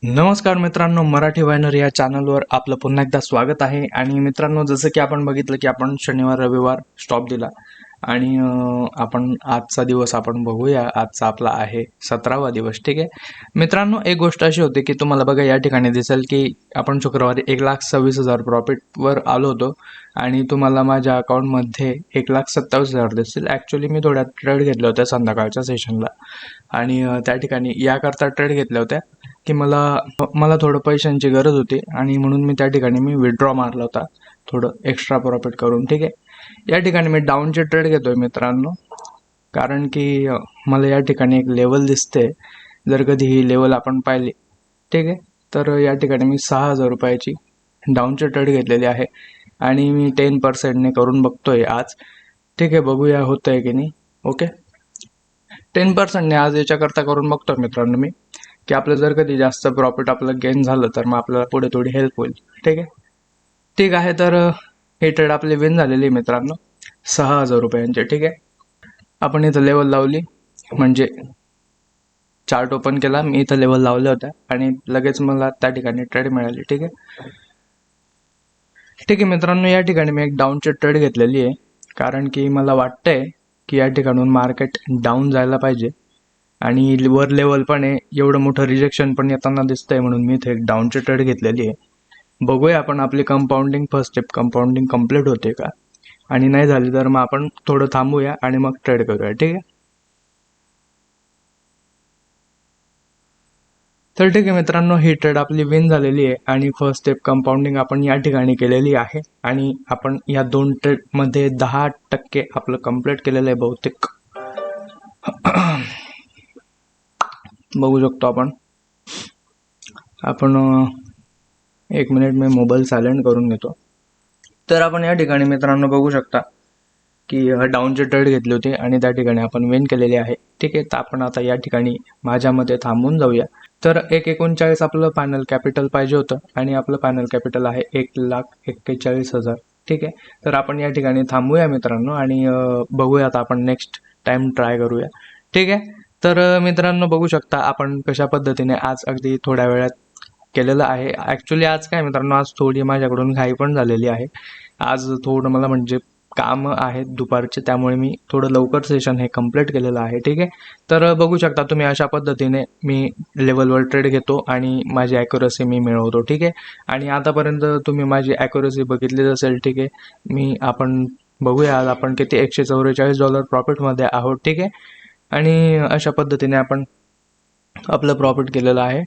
नमस्कार मित्रांनो, मराठी वायनर या चॅनलवर आपलं पुन्हा एकदा स्वागत आहे. आणि मित्रांनो, जसं की आपण बघितलं की आपण शनिवार रविवार स्टॉप दिला आणि आपण आजचा दिवस आपण बघूया. आजचा आपला आहे 17वा दिवस. ठीक आहे मित्रांनो, एक गोष्ट अशी होती की तुम्हाला बघा या ठिकाणी दिसेल की आपण शुक्रवारी 1,26,000 प्रॉफिटवर आलो होतो आणि तुम्हाला माझ्या अकाउंटमध्ये 1,27,000 दिसतील. ॲक्च्युली मी थोड्या ट्रेड घेतल्या होत्या संध्याकाळच्या सेशनला आणि त्या ठिकाणी याकरता ट्रेड घेतल्या होत्या की मला मला थोडं पैशांची गरज होती आणि म्हणून मी त्या ठिकाणी विड्रॉ मारला होता थोडं एक्स्ट्रा प्रॉफिट करून. ठीक आहे, या ठिकाणी मी डाऊनचे ट्रेड घेतोय मित्रांनो, कारण की मला या ठिकाणी एक लेवल दिसते. जर कधी ही लेवल आपण पाहिली, ठीक आहे, तर या ठिकाणी मी 6,000 रुपयाची डाऊनचे ट्रेड घेतलेली आहे आणि मी 10%ने करून बघतोय आज. ठीक आहे, बघूया होतंय की नाही. ओके, 10%ने आज याच्याकरता करून बघतोय मित्रांनो मी, की आपलं जर कधी जास्त प्रॉफिट आपलं गेन झालं तर मग आपल्याला पुढे थोडी हेल्प होईल. ठीक आहे तर हे ट्रेड आपली विन झालेली आहे मित्रांनो, 6,000 रुपयांचे. ठीक आहे, आपण इथं लेवल लावली, म्हणजे चार्ट ओपन केला, मी इथं लेवल लावल्या होत्या आणि लगेच मला त्या ठिकाणी ट्रेड मिळाली. ठीक आहे मित्रांनो, या ठिकाणी मी एक डाऊनची ट्रेड घेतलेली आहे, कारण की मला वाटतंय की या ठिकाणून मार्केट डाऊन जायला पाहिजे आणि वर लेवल पण आहे, एवढं मोठं रिजेक्शन पण येताना दिसतंय, म्हणून मी इथे एक डाऊनची ट्रेड घेतलेली आहे. बघूया आपण आपली compounding first step compounding complete होते का, आणि नाही झाली तर मग आपण थोडं थांबूया आणि मग ट्रेड करूया. ठीक आहे, तर ठीक आहे मित्रांनो, ही ट्रेड आपली विन झालेली आहे आणि फर्स्ट स्टेप कंपाऊंडिंग आपण या ठिकाणी केलेली आहे आणि आपण या दोन ट्रेडमध्ये 10% आपलं कंप्लीट केलेलं आहे बहुतेक. बघू शकतो आपण एक मिनिट मी मोबाईल सायलेंट करून घेतो. तर आपण या ठिकाणी मित्रांनो बघू शकता की डाऊनची ट्रेड घेतली होती आणि त्या ठिकाणी आपण विन केलेली आहे. ठीक आहे, तर आपण आता या ठिकाणी माझ्यामध्ये थांबून जाऊया. तर 1,39 आपलं फायनल कॅपिटल पाहिजे होतं आणि आपलं फायनल कॅपिटल आहे 1,41,000. ठीक आहे, तर आपण या ठिकाणी थांबूया मित्रांनो आणि बघूयात आपण नेक्स्ट टाइम ट्राय करूया. ठीक आहे, तर मित्रांनो बघू शकता आपण कशा पद्धतीने आज अगदी थोड्या वेळात केलेलं आहे. ॲक्च्युली आज काय मित्रांनो, आज थोडी माझ्याकडून घाई पण झालेली आहे. आज थोडं मला म्हणजे काम आहेत दुपारचे, त्यामुळे मी थोडं लवकर सेशन हे कंप्लीट केलेलं आहे. ठीक आहे, तर बघू शकता तुम्ही अशा पद्धतीने मी लेवलवर ट्रेड घेतो आणि माझी ॲक्युरसी मी मिळवतो. ठीक आहे, आणि आतापर्यंत तुम्ही माझी ॲक्युरसी बघितलीच असेल. ठीक आहे, आपण बघूया आज आपण किती $144 प्रॉफिटमध्ये आहोत. ठीक आहे, आणि अशा पद्धतीने आपण आपलं प्रॉफिट केलेलं आहे.